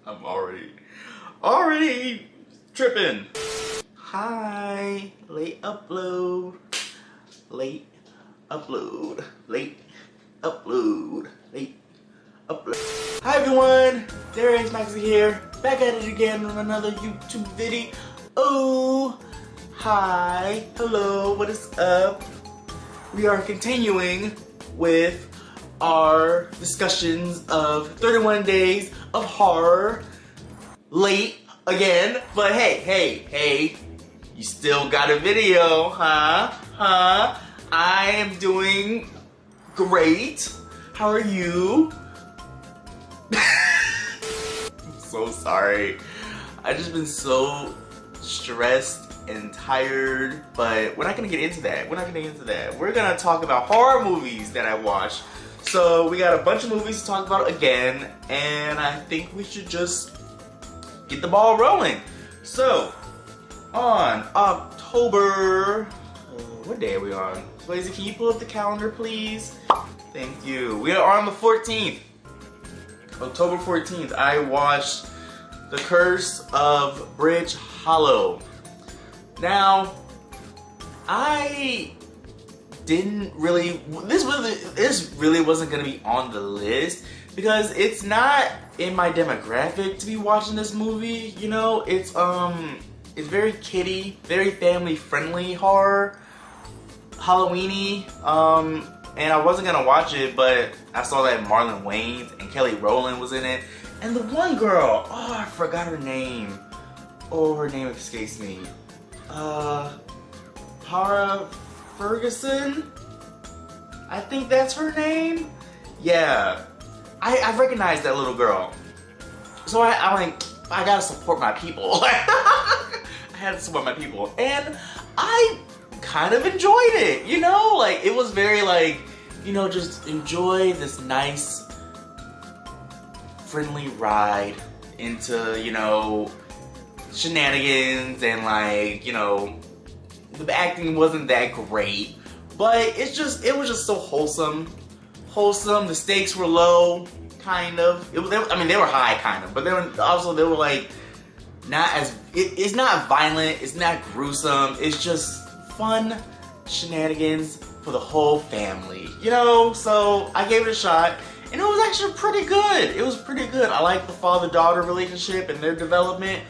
I'm already tripping. Hi, late upload. Hi everyone, there is Maxie here, back at it again on another YouTube video. Oh, hi, hello, what is up? We are continuing with our discussions of 31 Days of Horror. Late again, but hey, you still got a video, huh? I am doing great. How are you? I'm so sorry. I've just been so stressed and tired, but we're not gonna get into that. We're gonna talk about horror movies that I watched. So we got a bunch of movies to talk about again, and I think we should just get the ball rolling. So, on October, what day are we on? Swayze, can you pull up the calendar, please? Thank you. We are on the 14th. October 14th, I watched The Curse of Bridge Hallow. Now, I didn't really, this really wasn't gonna be on the list because it's not in my demographic to be watching this movie. You know, it's very kiddie, very family friendly horror, Halloweeny, and I wasn't gonna watch it, but I saw that Marlon Wayans and Kelly Rowland was in it, and the one girl, oh, I forgot her name. Oh, her name escapes me. Tara Ferguson? I think that's her name? Yeah. I recognize that little girl. So I'm like, I gotta support my people. I had to support my people. And I kind of enjoyed it, you know? Like, it was very like, you know, just enjoy this nice, friendly ride into, you know, shenanigans and like, you know, the acting wasn't that great, but it was just so wholesome. The stakes were low, kind of. They were high, kind of, but they were like not as. It's not violent. It's not gruesome. It's just fun shenanigans for the whole family, you know. So I gave it a shot, and it was actually pretty good. It was pretty good. I like the father-daughter relationship and their development.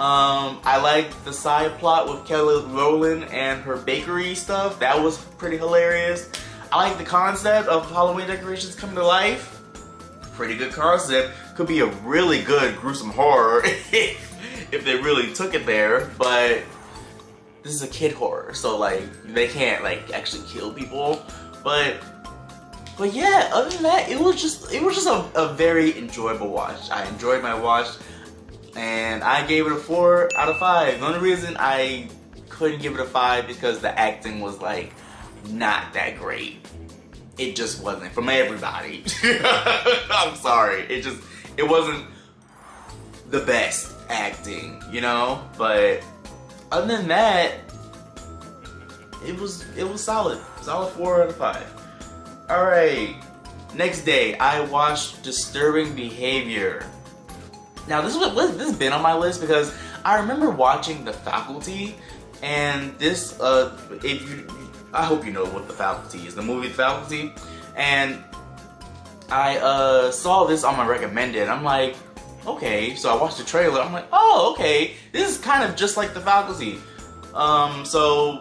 I liked the side plot with Kelly Rowland and her bakery stuff. That was pretty hilarious. I like the concept of Halloween decorations coming to life. Pretty good concept. Could be a really good gruesome horror if they really took it there. But this is a kid horror, so like they can't like actually kill people. But yeah, other than that, it was just a very enjoyable watch. I enjoyed my watch. And I gave it a 4 out of 5. The only reason I couldn't give it a 5 because the acting was like not that great. It just wasn't from everybody. I'm sorry. It wasn't the best acting, you know? But other than that, it was solid. Solid 4 out of 5. Alright. Next day, I watched Disturbing Behavior. Now this has been on my list because I remember watching The Faculty, and this, I hope you know what The Faculty is, the movie The Faculty, and I saw this on my recommended. I'm like, okay, so I watched the trailer. I'm like, oh, okay, this is kind of just like The Faculty. So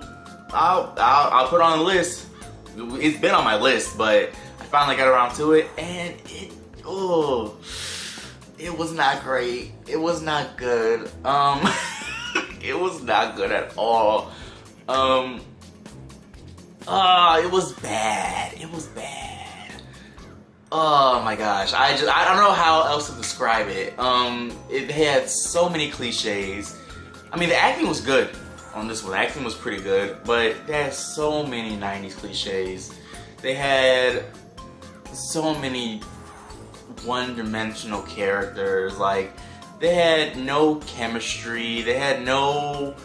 I'll put it on the list. It's been on my list, but I finally got around to it, and it was not great. It was not good. It was not good at all. It was bad. It was bad. Oh my gosh. I don't know how else to describe it. It had so many cliches. I mean, the acting was good on this one. The acting was pretty good, but they had so many 90s cliches. They had so many one-dimensional characters. Like, they had no chemistry. They had no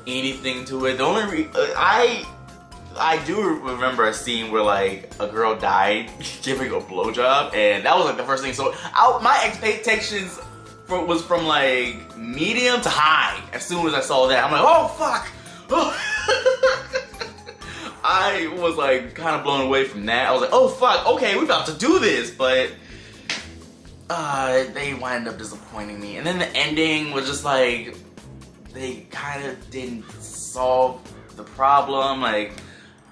anything to it. The only I do remember a scene where like a girl died giving a blowjob, and that was like the first thing. So my expectations was from like medium to high. As soon as I saw that, I'm like, oh fuck! I was like kind of blown away from that. I was like, oh fuck, okay, we're about to do this, but they wind up disappointing me. And then the ending was just like, they kind of didn't solve the problem. Like,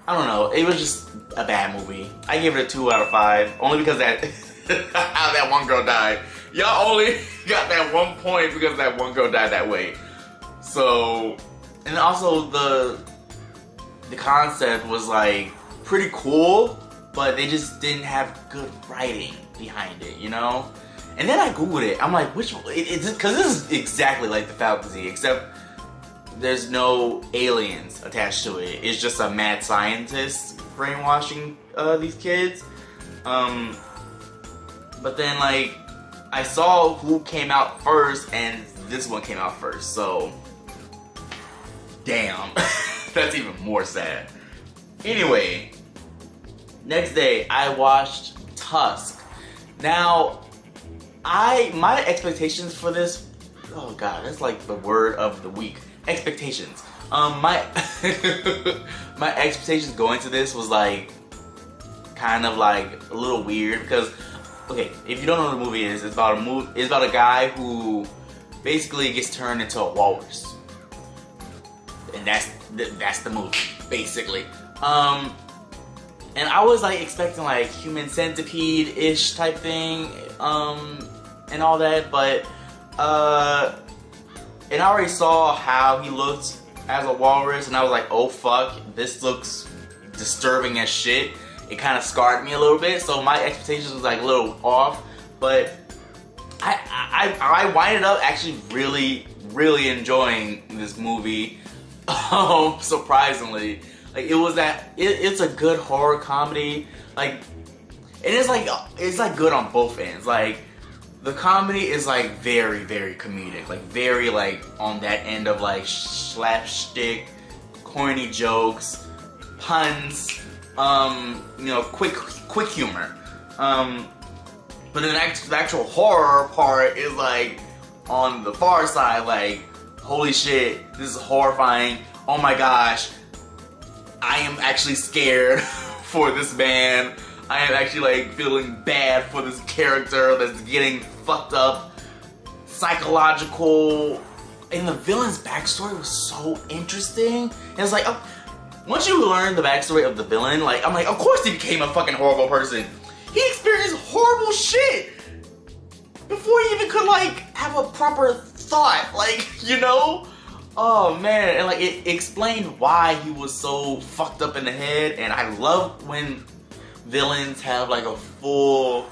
I don't know, it was just a bad movie. I give it a 2 out of 5, only because that how that one girl died. Y'all only got that 1 point because that one girl died that way. So, and also the concept was like pretty cool, but they just didn't have good writing behind it, you know? And then I googled it. I'm like, which one? Because this is exactly like the fantasy, except there's no aliens attached to it. It's just a mad scientist brainwashing these kids. But then like I saw who came out first, and this one came out first. So damn, that's even more sad. Anyway, next day I watched Tusk. Now, my expectations for this, oh god, that's like the word of the week. Expectations. My my expectations going to this was like kind of like a little weird because, okay, if you don't know what the movie is, it's about a guy who basically gets turned into a walrus, and that's the movie basically. And I was like expecting like human centipede-ish type thing, and all that, but and I already saw how he looked as a walrus, and I was like, oh fuck, this looks disturbing as shit. It kind of scarred me a little bit, so my expectations was like a little off, but I winded up actually really enjoying this movie. Surprisingly, like it's a good horror comedy, like, and it's like good on both ends. Like, the comedy is like very comedic, like very like on that end of like slapstick, corny jokes, puns, you know, quick humor. But then the actual horror part is like on the far side, like, holy shit, this is horrifying. Oh my gosh, I am actually scared for this man. I am actually like feeling bad for this character that's getting fucked up, psychological, and the villain's backstory was so interesting. And it's like, once you learn the backstory of the villain, like, I'm like, of course he became a fucking horrible person. He experienced horrible shit before he even could like have a proper thought, like, you know? Oh man, and like it explained why he was so fucked up in the head, and I love when villains have like a full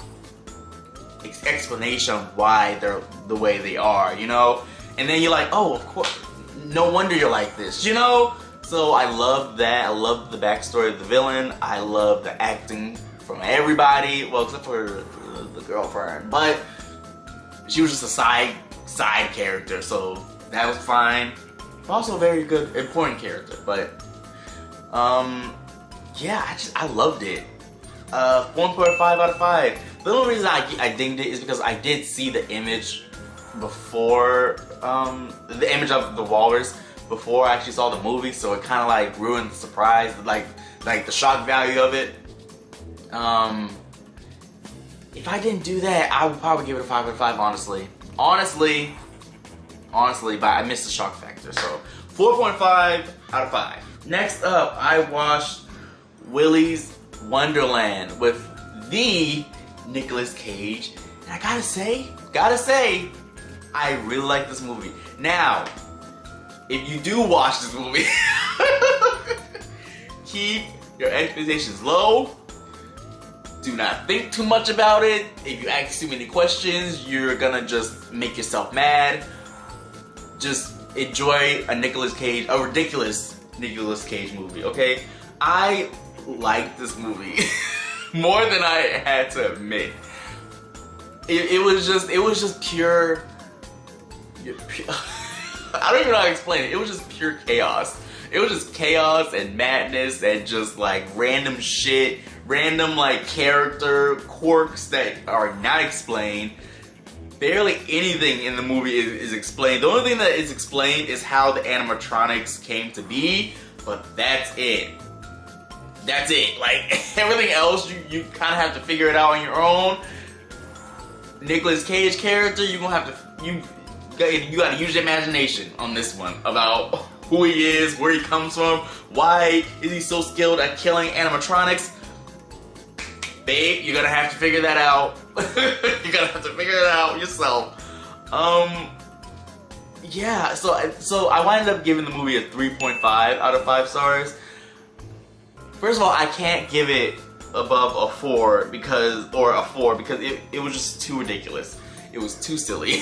explanation of why they're the way they are, you know? And then you're like, oh, of course, no wonder you're like this, you know? So I love that. I love the backstory of the villain. I love the acting from everybody, well, except for the girlfriend, but she was just a side character, so that was fine. Also a very good, important character, but yeah, I loved it. 1.5 out of 5. The only reason I dinged it is because I did see the image before, the image of the walrus before I actually saw the movie, so it kind of like ruined the surprise, like the shock value of it. If I didn't do that, I would probably give it a 5 out of 5, honestly. Honestly, but I missed the shock factor, so 4.5 out of 5. Next up, I watched Willy's Wonderland with the Nicolas Cage, and I gotta say, I really like this movie. Now, if you do watch this movie, keep your expectations low. Do not think too much about it. If you ask too many questions, you're gonna just make yourself mad. Just enjoy a ridiculous Nicolas Cage movie, okay? I like this movie more than I had to admit. It was just pure I don't even know how to explain it. It was just pure chaos. It was just chaos and madness and just like random shit, random like character quirks that are not explained. Barely anything in the movie is explained. The only thing that is explained is how the animatronics came to be, but that's it. That's it. Like, everything else, you kind of have to figure it out on your own. Nicolas Cage character, you gotta use your imagination on this one about who he is, where he comes from, why is he so skilled at killing animatronics. Babe, you're gonna have to figure that out. You're gonna have to figure it out yourself. Yeah, so I wound up giving the movie a 3.5 out of 5 stars. First of all, I can't give it above a 4 because it was just too ridiculous. It was too silly.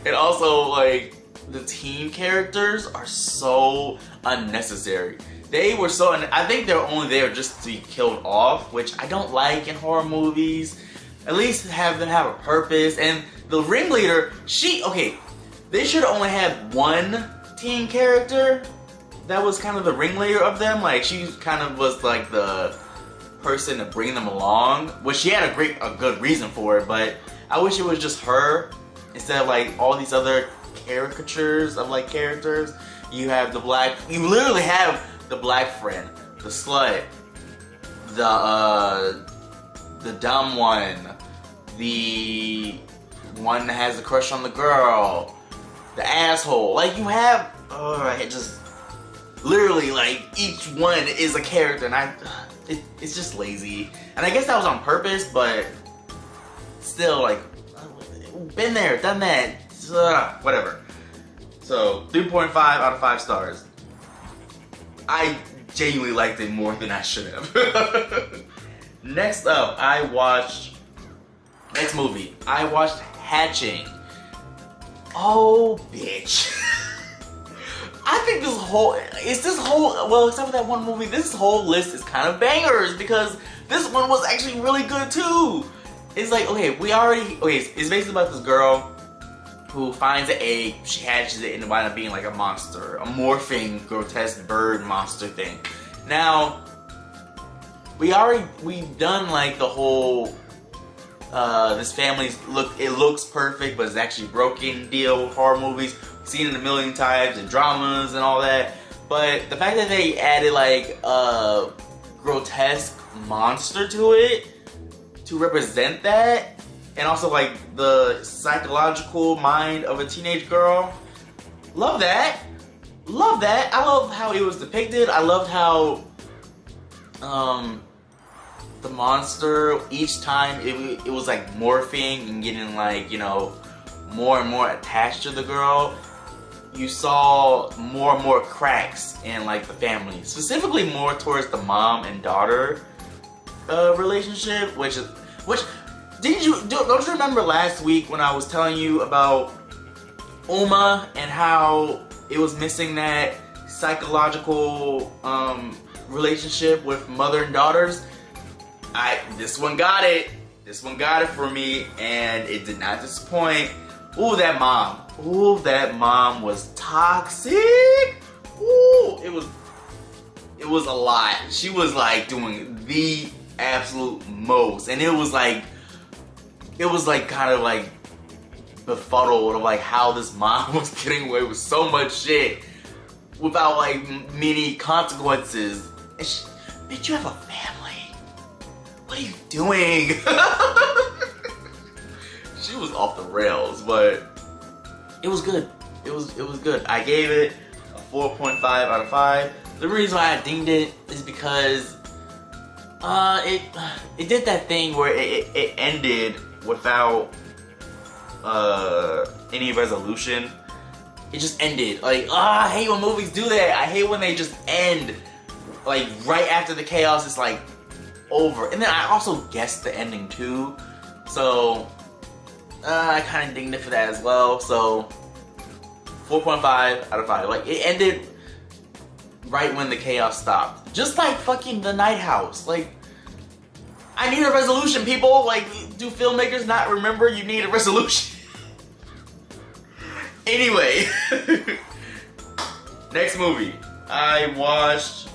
And also, like, the teen characters are so unnecessary. They were so, I think they're only there just to be killed off, which I don't like in horror movies. At least have them have a purpose. And the ringleader, they should have only had one teen character that was kind of the ringleader of them. Like, she kind of was like the person to bring them along, which she had a good reason for it, but I wish it was just her instead of like all these other caricatures of like characters. You literally have the black friend, the slut, the dumb one, the one that has a crush on the girl, the asshole. Like, you have, literally, like, each one is a character, and it's just lazy. And I guess that was on purpose, but still, like, been there, done that, whatever. So, 3.5 out of 5 stars. I genuinely liked it more than I should have. Next up, next movie, I watched Hatching. Oh, bitch. I think well, except for that one movie, this whole list is kind of bangers because this one was actually really good too. It's like, it's basically about this girl who finds an egg, she hatches it, and it winds up being like a monster, a morphing, grotesque bird monster thing. Now, we've done like the whole, this family's it looks perfect, but it's actually broken deal with horror movies. We've seen it a million times in dramas and all that. But the fact that they added like a grotesque monster to it to represent that, and also like the psychological mind of a teenage girl, love that. Love that. I love how it was depicted. I loved how the monster, each time it was like morphing and getting like, you know, more and more attached to the girl. You saw more and more cracks in like the family, specifically more towards the mom and daughter relationship, which don't you remember last week when I was telling you about Uma and how it was missing that psychological relationship with mother and daughters? This one got it. This one got it for me, and it did not disappoint. Ooh, that mom. Ooh, that mom was toxic. Ooh, it was a lot. She was like doing the absolute most, and it was like kind of like befuddled of like how this mom was getting away with so much shit without like many consequences. And bitch, you have a family. What are you doing? She was off the rails, but it was good. It was good. I gave it a 4.5 out of 5. The reason why I dinged it is because it did that thing where it ended without any resolution. It just ended. Like, I hate when movies do that. I hate when they just end like right after the chaos is like over. And then I also guessed the ending too, so I kind of dinged it for that as well. So 4.5 out of 5. Like, it ended right when the chaos stopped, just like fucking The Night House. Like, I need a resolution, people. Like, do filmmakers not remember you need a resolution? Anyway, Next movie, I watched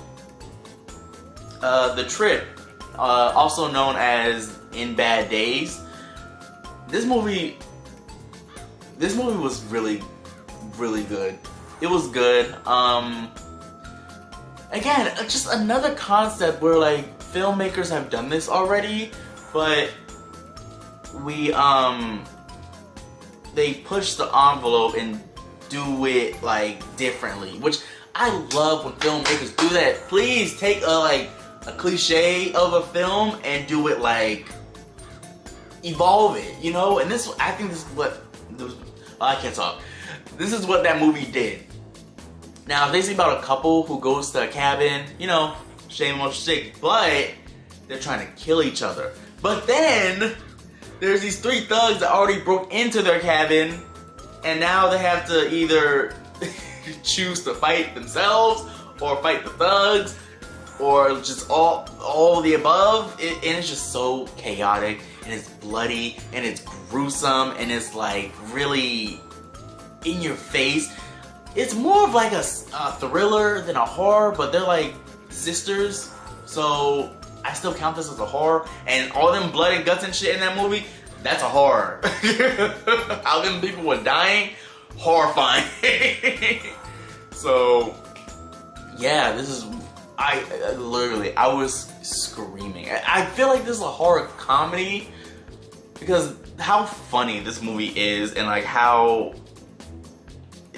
The Trip, also known as In Bad Days. This movie was really, really good. It was good. Again, just another concept where like filmmakers have done this already, but they push the envelope and do it like differently, which I love when filmmakers do that. Please take a cliche of a film and do it like evolve it, you know? And this, I think this is what I can't talk. This is what that movie did. Now, if they say about a couple who goes to a cabin, you know, shame on shit, but they're trying to kill each other. But then there's these three thugs that already broke into their cabin, and now they have to either choose to fight themselves or fight the thugs, or just all the above. And it's just so chaotic, and it's bloody, and it's gruesome, and it's like really in your face. It's more of like a thriller than a horror, but they're like sisters, so I still count this as a horror. And all them blood and guts and shit in that movie, that's a horror. How them people were dying, horrifying. So yeah, this is, I was screaming. I feel like this is a horror comedy because how funny this movie is, and like how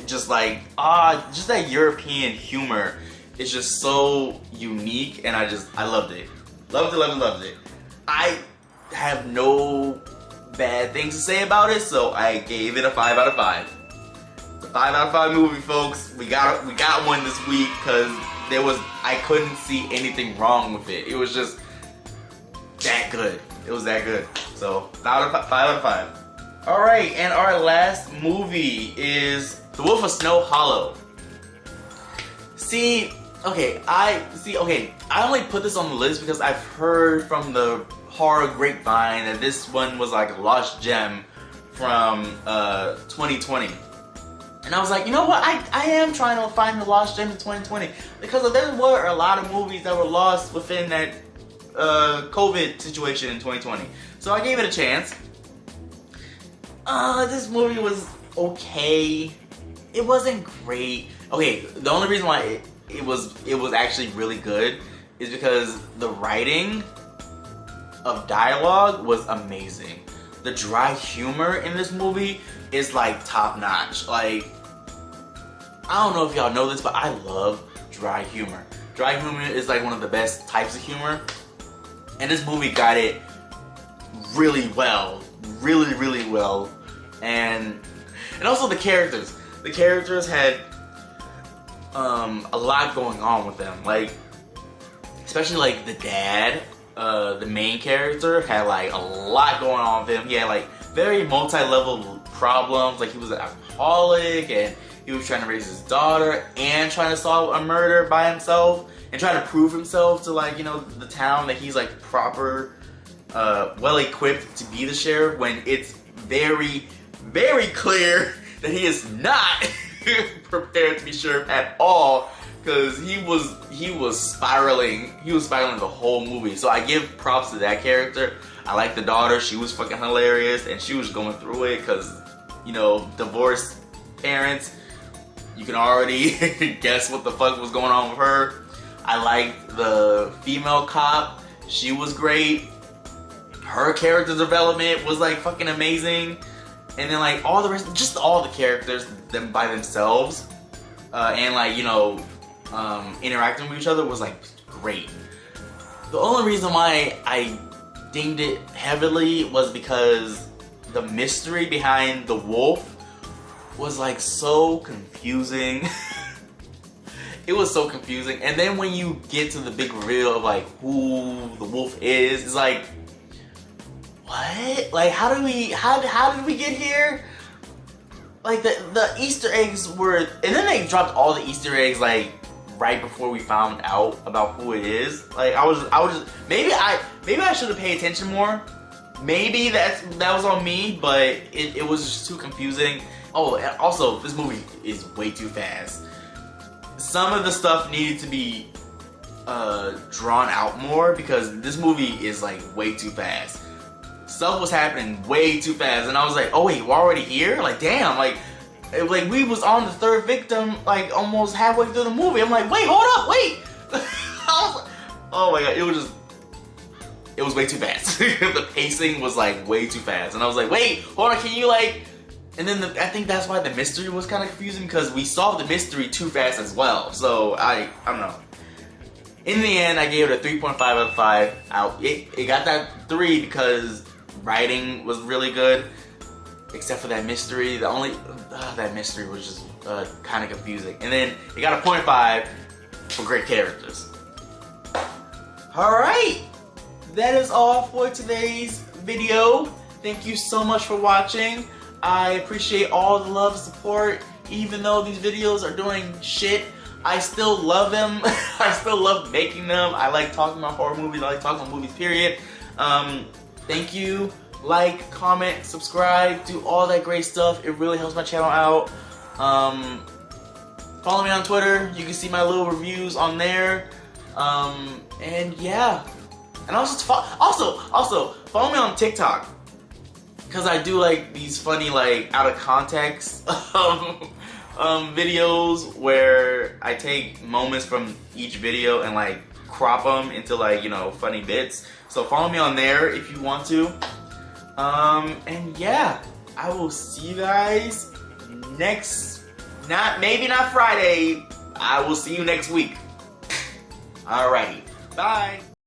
just like just that European humor is just so unique, and I loved it. Loved it. I have no bad things to say about it, so I gave it a 5 out of 5. It's a 5 out of 5 movie, folks. We got one this week because I couldn't see anything wrong with it. It was just that good. It was that good. So 5 out of 5. All right, and our last movie is The Wolf of Snow Hollow. I only put this on the list because I've heard from the horror grapevine that this one was like a lost gem from 2020. And I was like, you know what? I am trying to find the lost gems of 2020 because there were a lot of movies that were lost within that COVID situation in 2020. So I gave it a chance. This movie was okay. It wasn't great. Okay, the only reason why it was actually really good is because the writing of dialogue was amazing. The dry humor in this movie is like top notch. Like, I don't know if y'all know this, but I love dry humor. Dry humor is like one of the best types of humor, and this movie got it really well, really well. And also the characters. The characters had a lot going on with them. Like, especially like the dad, the main character, had like a lot going on with him. He had like very multi-level problems. Like, he was an alcoholic, and he was trying to raise his daughter and trying to solve a murder by himself and trying to prove himself to, like, you know, the town that he's like proper, well equipped to be the sheriff, when it's very clear that he is not prepared to be sheriff at all, because he was spiraling the whole movie. So I give props to that character. I like the daughter. She was fucking hilarious, and she was going through it because, you know, divorced parents, you can already guess what the fuck was going on with her. I liked the female cop. She was great. Her character development was like fucking amazing. And then like all the rest, just all the characters, them by themselves, and like, you know, interacting with each other was like great. The only reason why I dinged it heavily was because the mystery behind the wolf was like so confusing. It was so confusing. And then when you get to the big reveal of like who the wolf is, it's like, what? Like, how did we get here? Like, the Easter eggs were, and then they dropped all the Easter eggs like right before we found out about who it is. Like, I was just, maybe I should have paid attention more. Maybe that was on me, but it was just too confusing. Oh, and also this movie is way too fast. some of the stuff needed to be drawn out more because this movie is like way too fast. Stuff was happening way too fast, and I was like, oh wait, we're already here? Like damn, like we was on the third victim like almost halfway through the movie. I'm like, wait, hold up, wait. I was like, oh my god, it was way too fast. The pacing was like way too fast, and I was like, wait, hold on, can you like? And then I think that's why the mystery was kind of confusing because we solved the mystery too fast as well. So I don't know. In the end, I gave it a 3.5 out of 5. It got that 3 because writing was really good, except for that mystery. That mystery was just kind of confusing. And then it got a 0.5 for great characters. All right, that is all for today's video. Thank you so much for watching. I appreciate all the love and support. Even though these videos are doing shit, I still love them. I still love making them. I like talking about horror movies. I like talking about movies, period. Thank you. Like, comment, subscribe, do all that great stuff. It really helps my channel out. Follow me on Twitter. You can see my little reviews on there. And yeah. And also follow me on TikTok. Because I do like these funny, like, out of context videos where I take moments from each video and like crop them into like, you know, funny bits. So follow me on there if you want to. And yeah, I will see you guys maybe not Friday. I will see you next week. Alrighty, bye.